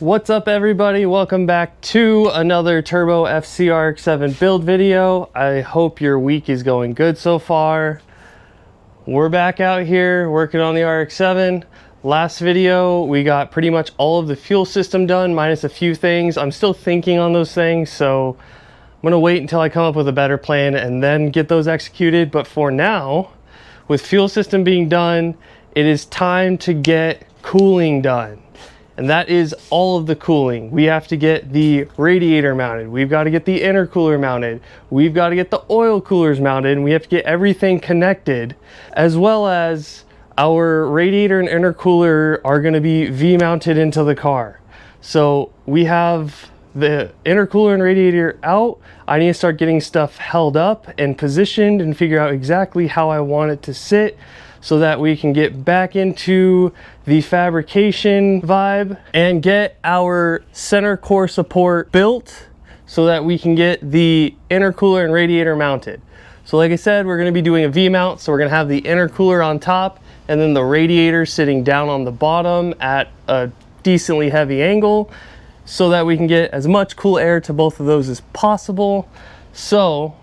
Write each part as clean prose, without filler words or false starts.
What's up everybody, welcome back to another Turbo FC RX7 build video. I hope your week is going good so far. We're back out here working on the RX7. Last video we got pretty much all of the fuel system done minus a few things. I'm still thinking on those things, so I'm gonna wait until I come up with a better plan and then get those executed. But for now, with fuel system being done, it is time to get cooling done. And that is all of the cooling. We have to get the radiator mounted. We've got to get the intercooler mounted. We've got to get the oil coolers mounted, and we have to get everything connected, as well as our radiator and intercooler are going to be V-mounted into the car. So we have the intercooler and radiator out. I need to start getting stuff held up and positioned and figure out exactly how I want it to sit, so that we can get back into the fabrication vibe and get our center core support built so that we can get the intercooler and radiator mounted. So like I said, we're gonna be doing a V-mount, so we're gonna have the intercooler on top and then the radiator sitting down on the bottom at a decently heavy angle so that we can get as much cool air to both of those as possible. So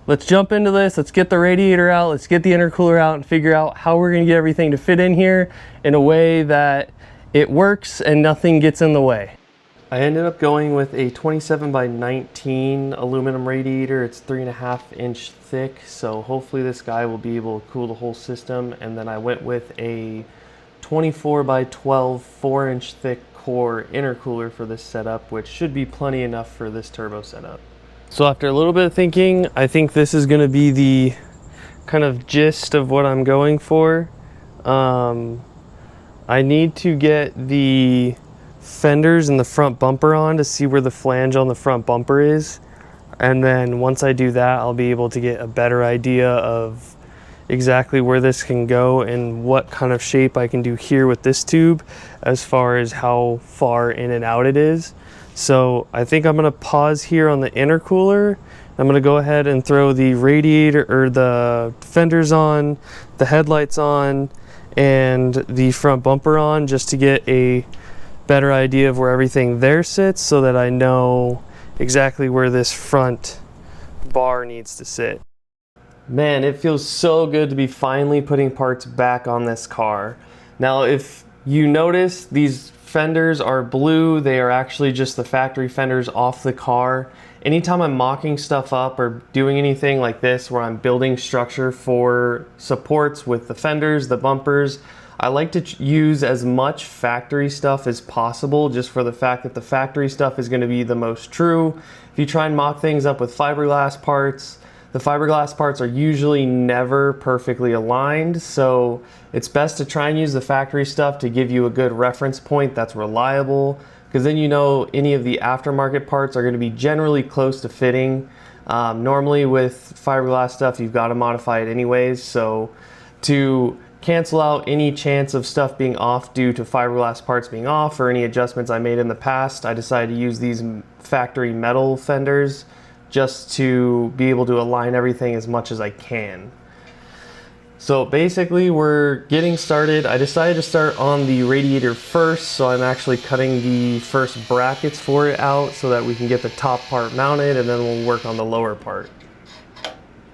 let's jump into this. Let's get the radiator out, let's get the intercooler out and figure out how we're gonna get everything to fit in here in a way that it works and nothing gets in the way. I ended up going with a 27 by 19 aluminum radiator. It's 3.5 inch thick, so hopefully this guy will be able to cool the whole system. And then I went with a 24 by 12 4-inch thick core intercooler for this setup, which should be plenty enough for this turbo setup. So after a little bit of thinking, I think this is going to be the kind of gist of what I'm going for. I need to get the fenders and the front bumper on to see where the flange on the front bumper is. And then once I do that, I'll be able to get a better idea of exactly where this can go and what kind of shape I can do here with this tube as far as how far in and out it is. So I think I'm gonna pause here on the intercooler. I'm gonna go ahead and throw the radiator or the fenders on, the headlights on, and the front bumper on just to get a better idea of where everything there sits so that I know exactly where this front bar needs to sit. Man, it feels so good to be finally putting parts back on this car. Now, if you notice, these fenders are blue. They are actually just the factory fenders off the car. Anytime I'm mocking stuff up or doing anything like this where I'm building structure for supports with the fenders, the bumpers, I like to use as much factory stuff as possible, just for the fact that the factory stuff is going to be the most true. If you try and mock things up with fiberglass parts, the fiberglass parts are usually never perfectly aligned, so it's best to try and use the factory stuff to give you a good reference point that's reliable, because then you know any of the aftermarket parts are going to be generally close to fitting. Normally with fiberglass stuff, you've got to modify it anyways, so to cancel out any chance of stuff being off due to fiberglass parts being off or any adjustments I made in the past, I decided to use these factory metal fenders just to be able to align everything as much as I can. So basically we're getting started. I decided to start on the radiator first, so I'm actually cutting the first brackets for it out so that we can get the top part mounted, and then we'll work on the lower part.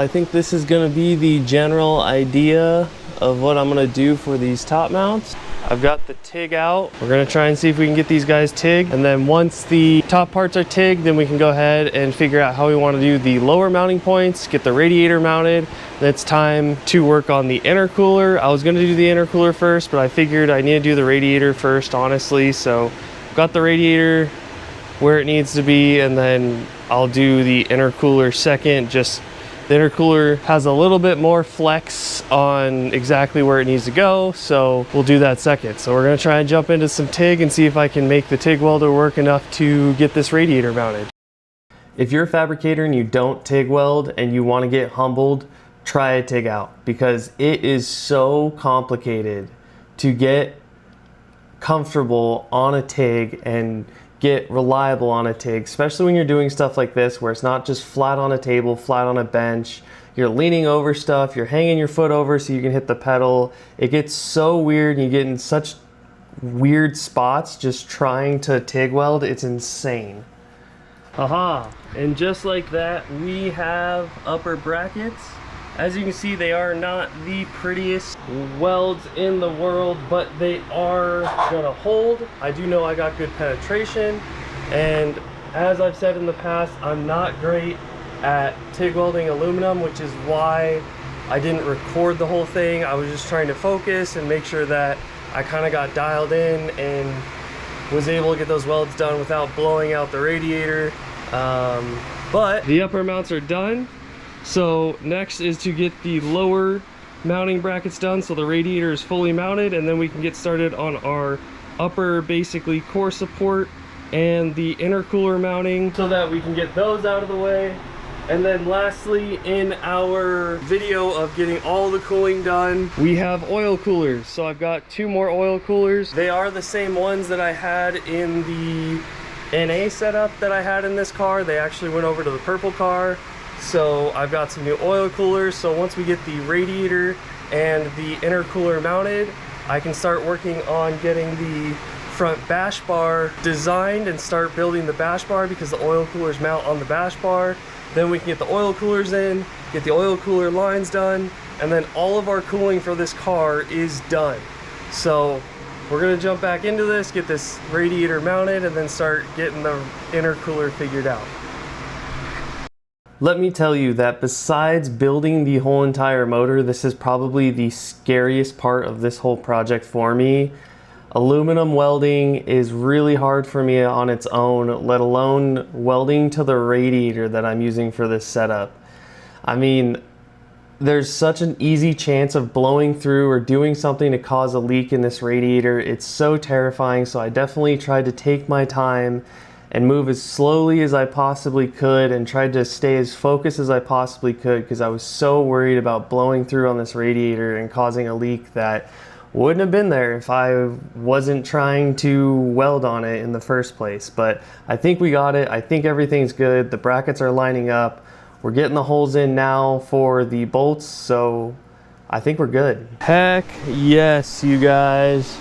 I think this is going to be the general idea of what I'm going to do for these top mounts. I've got the TIG out. We're going to try and see if we can get these guys TIGged, and then once the top parts are TIGged, then we can go ahead and figure out how we want to do the lower mounting points, get the radiator mounted. Then it's time to work on the intercooler. I was going to do the intercooler first, but I figured I need to do the radiator first, honestly. So I've got the radiator where it needs to be, and then I'll do the intercooler second. Just the intercooler has a little bit more flex on exactly where it needs to go, so we'll do that second. So we're gonna try and jump into some TIG and see if I can make the TIG welder work enough to get this radiator mounted. If you're a fabricator and you don't TIG weld and you wanna get humbled, try a TIG out, because it is so complicated to get comfortable on a TIG and get reliable on a TIG, especially when you're doing stuff like this where it's not just flat on a table, flat on a bench. You're leaning over stuff, you're hanging your foot over so you can hit the pedal. It gets so weird and you get in such weird spots just trying to TIG weld. It's insane. Aha, and just like that, we have upper brackets. As you can see, they are not the prettiest welds in the world, but they are gonna hold. I do know I got good penetration, and as I've said in the past, I'm not great at TIG welding aluminum, which is why I didn't record the whole thing. I was just trying to focus and make sure that I kind of got dialed in and was able to get those welds done without blowing out the radiator. But the upper mounts are done. So next is to get the lower mounting brackets done so the radiator is fully mounted, and then we can get started on our upper, basically, core support and the intercooler mounting so that we can get those out of the way. And then lastly, in our video of getting all the cooling done, we have oil coolers. So I've got 2 more oil coolers. They are the same ones that I had in the NA setup that I had in this car. They actually went over to the purple car. So I've got some new oil coolers. So once we get the radiator and the intercooler mounted, I can start working on getting the front bash bar designed and start building the bash bar, because the oil coolers mount on the bash bar. Then we can get the oil coolers in, get the oil cooler lines done, and then all of our cooling for this car is done. So we're gonna jump back into this, get this radiator mounted, and then start getting the intercooler figured out. Let me tell you that besides building the whole entire motor, this is probably the scariest part of this whole project for me. Aluminum welding is really hard for me on its own, let alone welding to the radiator that I'm using for this setup. I mean, there's such an easy chance of blowing through or doing something to cause a leak in this radiator. It's so terrifying, so I definitely tried to take my time and move as slowly as I possibly could and tried to stay as focused as I possibly could, because I was so worried about blowing through on this radiator and causing a leak that wouldn't have been there if I wasn't trying to weld on it in the first place. But I think we got it. I think everything's good. The brackets are lining up. We're getting the holes in now for the bolts, so I think we're good. Heck yes, you guys.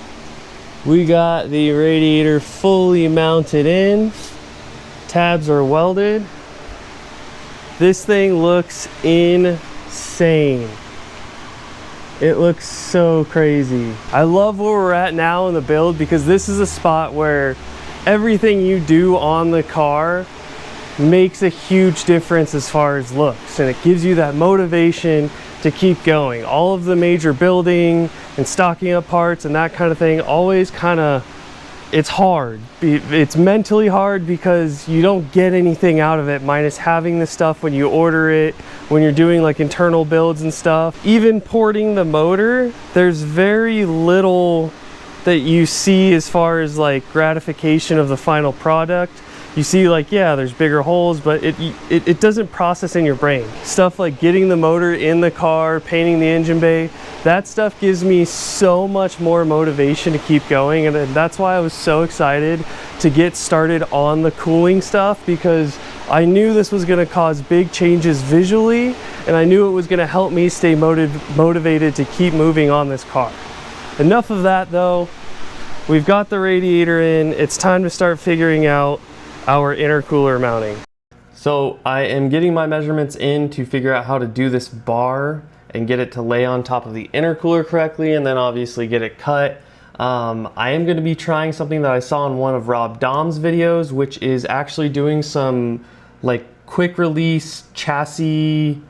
We got the radiator fully mounted in. Tabs are welded. This thing looks insane. It looks so crazy. I love where we're at now in the build, because this is a spot where everything you do on the car makes a huge difference as far as looks, and it gives you that motivation to keep going. All of the major building and stocking up parts and that kind of thing always kind of, it's hard. It's mentally hard because you don't get anything out of it, minus having the stuff when you order it, when you're doing like internal builds and stuff. Even porting the motor, there's very little that you see as far as like gratification of the final product. You see, like, yeah, there's bigger holes, but it doesn't process in your brain. Stuff like getting the motor in the car, painting the engine bay, that stuff gives me so much more motivation to keep going. And that's why I was so excited to get started on the cooling stuff, because I knew this was gonna cause big changes visually, and I knew it was gonna help me stay motivated to keep moving on this car. Enough of that though. We've got the radiator in. It's time to start figuring out our intercooler mounting. So I am getting my measurements in to figure out how to do this bar and get it to lay on top of the intercooler correctly, and then obviously get it cut. I am going to be trying something that I saw in one of Rob Dom's videos, which is actually doing some like quick release chassis.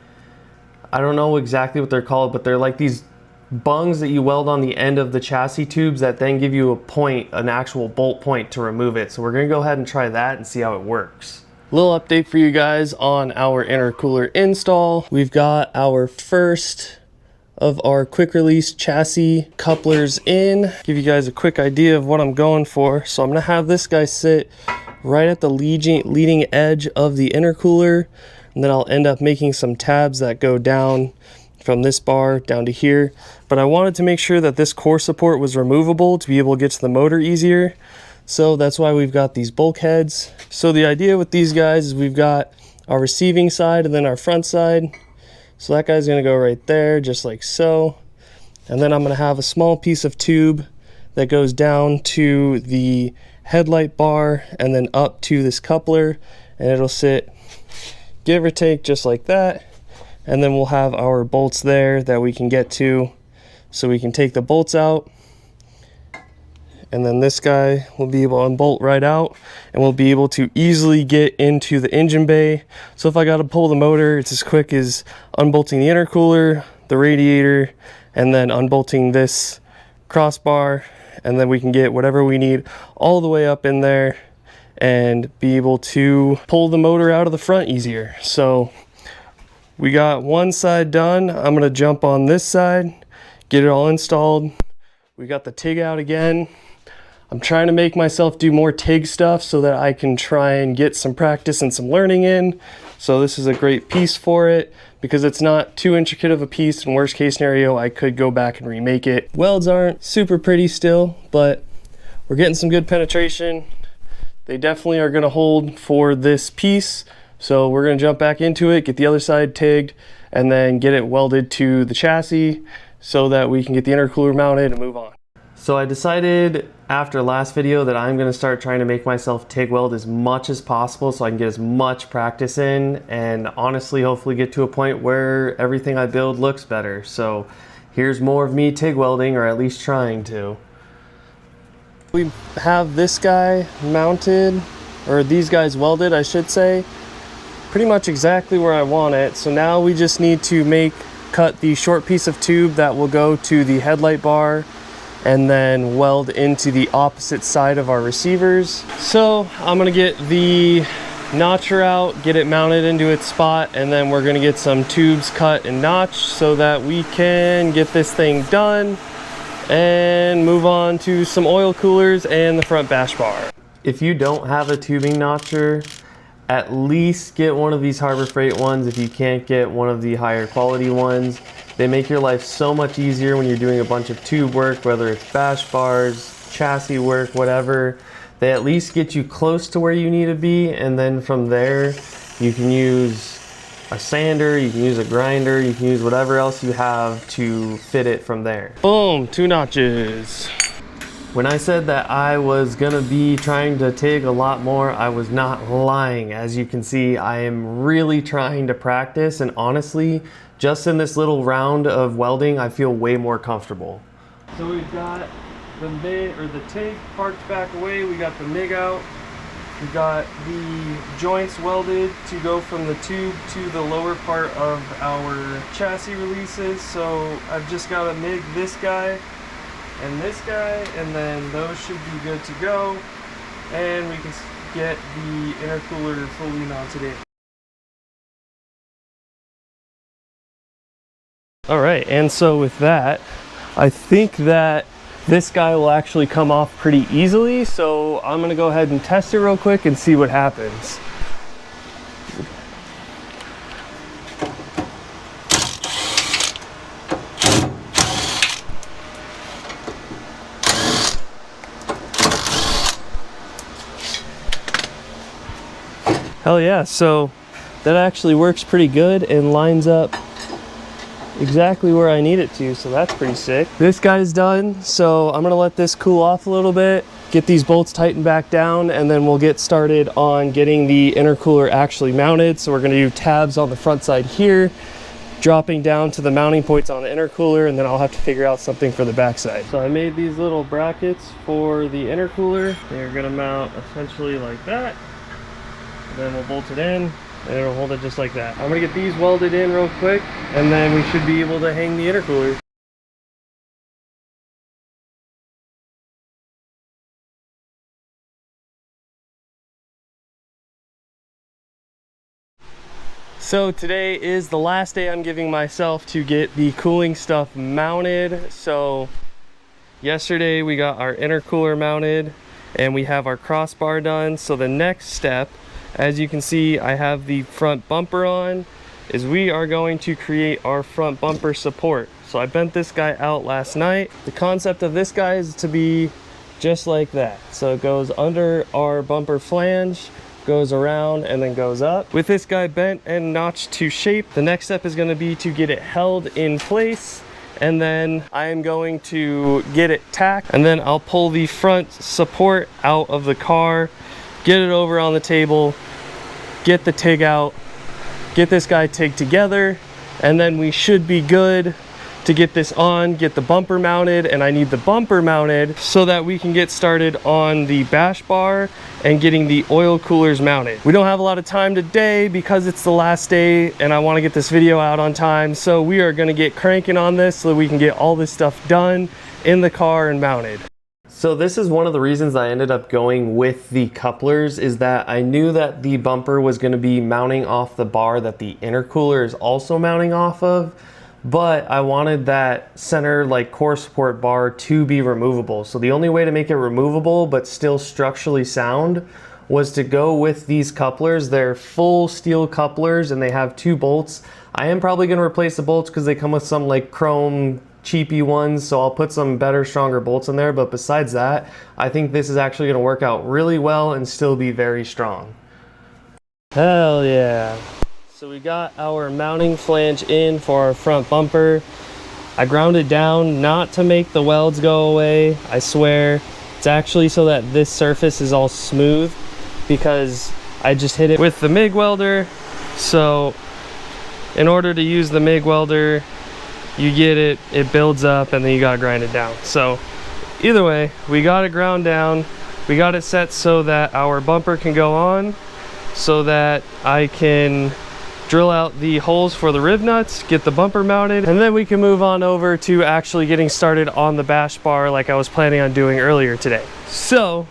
I don't know exactly what they're called, but they're like these bungs that you weld on the end of the chassis tubes that then give you a point, an actual bolt point to remove it. So we're gonna go ahead and try that and see how it works. Little update for you guys on our intercooler install. We've got our first of our quick release chassis couplers in. Give you guys a quick idea of what I'm going for. So I'm gonna have this guy sit right at the leading edge of the intercooler, and then I'll end up making some tabs that go down from this bar down to here. But I wanted to make sure that this core support was removable to be able to get to the motor easier. So that's why we've got these bulkheads. So the idea with these guys is we've got our receiving side and then our front side. So that guy's gonna go right there, just like so. And then I'm gonna have a small piece of tube that goes down to the headlight bar and then up to this coupler, and it'll sit give or take just like that. And then we'll have our bolts there that we can get to, so we can take the bolts out, and then this guy will be able to unbolt right out, and we'll be able to easily get into the engine bay. So if I got to pull the motor, it's as quick as unbolting the intercooler, the radiator, and then unbolting this crossbar, and then we can get whatever we need all the way up in there and be able to pull the motor out of the front easier. So we got one side done. I'm gonna jump on this side, get it all installed. We got the TIG out again. I'm trying to make myself do more TIG stuff so that I can try and get some practice and some learning in. So this is a great piece for it because it's not too intricate of a piece. In worst case scenario, I could go back and remake it. Welds aren't super pretty still, but we're getting some good penetration. They definitely are gonna hold for this piece. So we're gonna jump back into it, get the other side TIG'd, and then get it welded to the chassis so that we can get the intercooler mounted and move on. So I decided after last video that I'm gonna start trying to make myself TIG weld as much as possible so I can get as much practice in, and honestly hopefully get to a point where everything I build looks better. So here's more of me TIG welding, or at least trying to. We have this guy mounted, or these guys welded I should say, pretty much exactly where I want it. So now we just need to cut the short piece of tube that will go to the headlight bar and then weld into the opposite side of our receivers. So I'm gonna get the notcher out, get it mounted into its spot, and then we're gonna get some tubes cut and notched so that we can get this thing done and move on to some oil coolers and the front bash bar. If you don't have a tubing notcher, at least get one of these Harbor Freight ones if you can't get one of the higher quality ones. They make your life so much easier when you're doing a bunch of tube work, whether it's bash bars, chassis work, whatever. They at least get you close to where you need to be, and then from there you can use a sander, you can use a grinder, you can use whatever else you have to fit it from there. Boom, 2 notches. When I said that I was gonna be trying to TIG a lot more, I was not lying. As you can see, I am really trying to practice, and honestly, just in this little round of welding, I feel way more comfortable. So we've got the TIG parked back away, we got the MIG out, we got the joints welded to go from the tube to the lower part of our chassis releases. So I've just got to MIG this guy and this guy, and then those should be good to go, and we can get the intercooler fully mounted in. All right, and so with that, I think that this guy will actually come off pretty easily, so I'm gonna go ahead and test it real quick and see what happens. Hell yeah, so that actually works pretty good and lines up exactly where I need it to, so that's pretty sick. This guy's done, so I'm gonna let this cool off a little bit, get these bolts tightened back down, and then we'll get started on getting the intercooler actually mounted. So we're gonna do tabs on the front side here, dropping down to the mounting points on the intercooler, and then I'll have to figure out something for the back side. So I made these little brackets for the intercooler. They're gonna mount essentially like that. Then we'll bolt it in, and it'll hold it just like that. I'm gonna get these welded in real quick, and then we should be able to hang the intercooler. So today is the last day I'm giving myself to get the cooling stuff mounted. So yesterday we got our intercooler mounted and we have our crossbar done. So the next step, as you can see, I have the front bumper on, is we are going to create our front bumper support. So I bent this guy out last night. The concept of this guy is to be just like that. So it goes under our bumper flange, goes around, and then goes up. With this guy bent and notched to shape, the next step is going to be to get it held in place and then I am going to get it tacked, and then I'll pull the front support out of the car, get it over on the table, get the TIG out, get this guy TIG together, and then we should be good to get this on, get the bumper mounted. And I need the bumper mounted so that we can get started on the bash bar and getting the oil coolers mounted. We don't have a lot of time today because it's the last day and I want to get this video out on time, so we are going to get cranking on this so that we can get all this stuff done in the car and mounted. So this is one of the reasons I ended up going with the couplers, is that I knew that the bumper was going to be mounting off the bar that the intercooler is also mounting off of, but I wanted that center like core support bar to be removable. So the only way to make it removable but still structurally sound was to go with these couplers. They're full steel couplers and they have 2 bolts. I am probably going to replace the bolts because they come with some like chrome cheapy ones, so I'll put some better, stronger bolts in there, but besides that, I think this is actually going to work out really well and still be very strong. Hell yeah. So we got our mounting flange in for our front bumper. I ground it down not to make the welds go away, I swear. It's actually so that this surface is all smooth because I just hit it with the MIG welder. So in order to use the MIG welder, you get it, it builds up, and then you gotta grind it down. So either way, we got it ground down. We got it set so that our bumper can go on, so that I can drill out the holes for the riv nuts, get the bumper mounted, and then we can move on over to actually getting started on the bash bar like I was planning on doing earlier today. So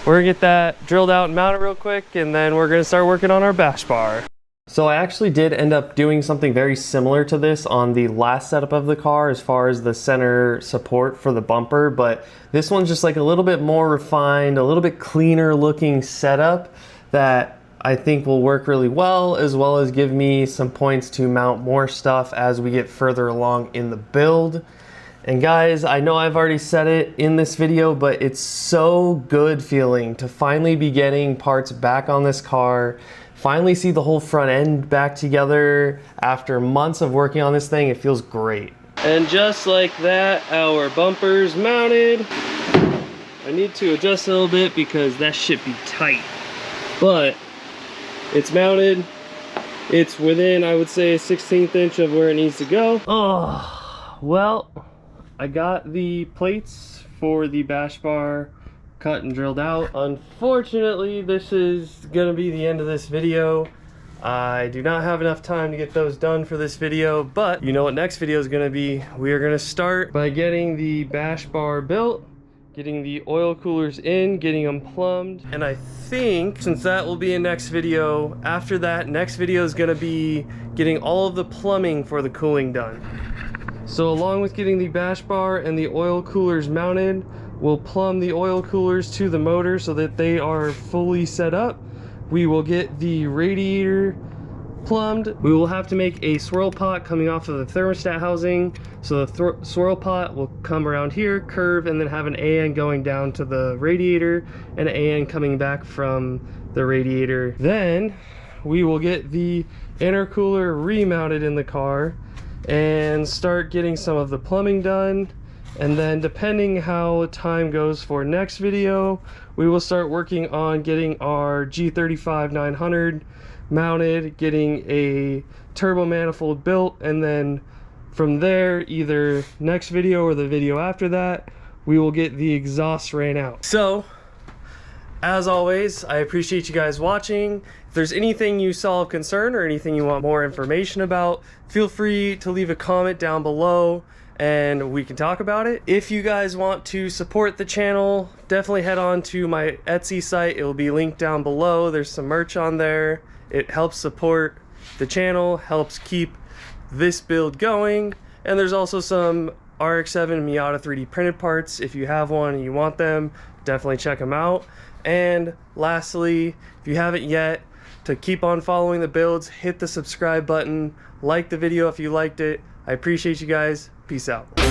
we're gonna get that drilled out and mounted real quick, and then we're gonna start working on our bash bar. So I actually did end up doing something very similar to this on the last setup of the car as far as the center support for the bumper, but this one's just like a little bit more refined, a little bit cleaner looking setup that I think will work really well, as well as give me some points to mount more stuff as we get further along in the build. And guys, I know I've already said it in this video, but it's so good feeling to finally be getting parts back on this car, finally see the whole front end back together after months of working on this thing. It feels great. And just like that, our bumper's mounted. I need to adjust a little bit because that shit be tight, but it's mounted. It's within, I would say, a 1/16 inch of where it needs to go. Oh, well, I got the plates for the bash bar cut and drilled out. Unfortunately, this is gonna be the end of this video. I do not have enough time to get those done for this video, but you know what next video is gonna be. We are gonna start by getting the bash bar built, getting the oil coolers in, getting them plumbed, and I think since that will be a next video, after that, next video is gonna be getting all of the plumbing for the cooling done. So along with getting the bash bar and the oil coolers mounted, we'll plumb the oil coolers to the motor so that they are fully set up. We will get the radiator plumbed. We will have to make a swirl pot coming off of the thermostat housing. So the swirl pot will come around here, curve, and then have an AN going down to the radiator and an AN coming back from the radiator. Then we will get the intercooler remounted in the car and start getting some of the plumbing done. And then depending how time goes for next video, we will start working on getting our G35-900 mounted, getting a turbo manifold built, and then from there, either next video or the video after that, we will get the exhaust ran out. So, as always, I appreciate you guys watching. If there's anything you saw of concern or anything you want more information about, feel free to leave a comment down below and we can talk about it. If you guys want to support the channel, definitely head on to my Etsy site. It will be linked down below. There's some merch on there. It helps support the channel, helps keep this build going, and there's also some RX7 Miata 3D printed parts. If you have one and you want them, definitely check them out. And lastly, if you haven't yet, to keep on following the builds, hit the subscribe button, like the video if you liked it. I appreciate you guys. Peace out.